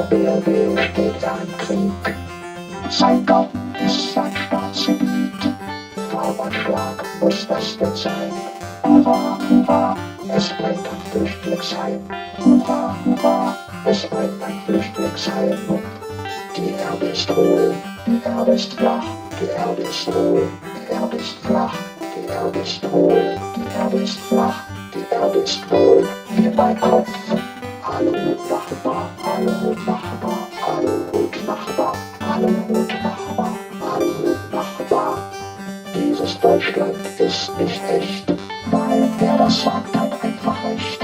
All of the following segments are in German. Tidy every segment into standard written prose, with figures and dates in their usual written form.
wer geht an Krieg? Sein Garten ist sein Staatsgebiet. Trauerschlag muss das denn sein. Hurra, hurra, es brennt ein Flüchtlingsheim. Hurra, hurra, es brennt ein Flüchtlingsheim. Die Erde ist hohl, die Erde ist flach, die Erde ist hohl, die Erde ist flach, die Erde ist hohl, die Erde ist flach, die Erde ist hohl, wie mein Kopf. Aluhut Nachbar, Aluhut Nachbar, Aluhut Nachbar, Aluhut Nachbar, Aluhut Nachbar. Dieses Deutschland ist nicht echt, weil wer das sagt, hat einfach recht.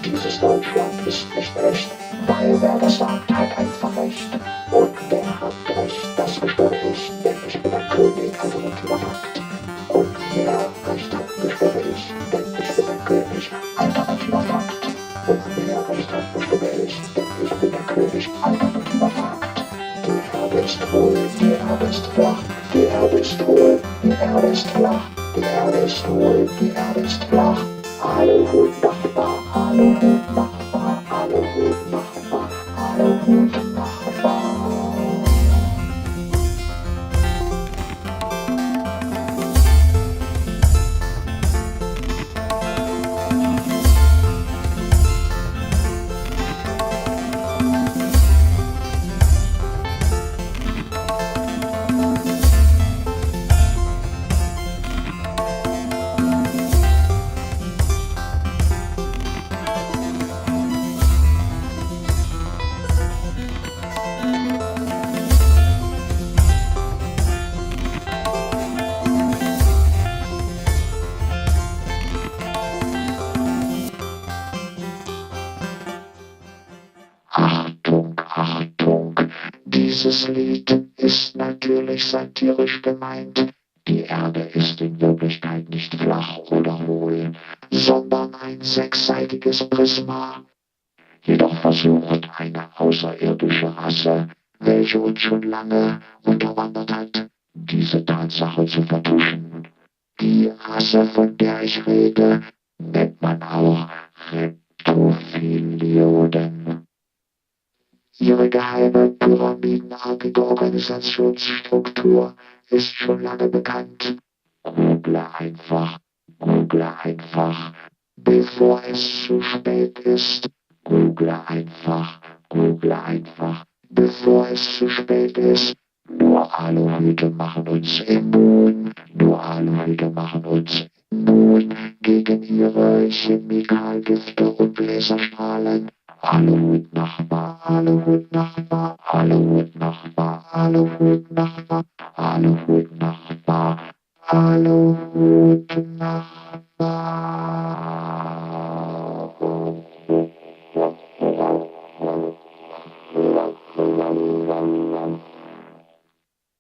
Dieses Deutschland ist nicht echt, weil wer das sagt, hat einfach recht. Und wer hat recht, das bestimme ich, denn ich bin ein König, also Fakt. Und wer recht hat, bestimme ich, denn ich bin ein König, alternativer Fakt. Und wer recht hat, bestimme ich, denn ich bin ein König, alternativer Fakt. Die Erde ist hohl, die Erde ist flach, die Erde ist hohl, die Erde ist flach, die Erde ist hohl, die Erde ist flach. Aluhut Nachbar, Aluhut Nachbar, Aluhut Nachbar, Aluhut Nachbar. Achtung, Achtung, dieses Lied ist natürlich satirisch gemeint. Die Erde ist in Wirklichkeit nicht flach oder hohl, sondern ein sechsseitiges Prisma. Jedoch versucht eine außerirdische Rasse, welche uns schon lange unterwandert hat, diese Tatsache zu vertuschen. Die Rasse, von der ich rede, nennt man auch Reptophilioden. Ihre geheime pyramidenartige Organisationsstruktur ist schon lange bekannt. Google einfach, bevor es zu spät ist. Google einfach, bevor es zu spät ist. Nur Aluhüte machen uns immun, nur Aluhüte machen uns immun gegen ihre Chemikalgifte und Laserstrahlen. Aluhut Nachbar, Aluhut Nachbar, Aluhut Nachbar, Aluhut Nachbar, Aluhut Nachbar, Aluhut Nachbar.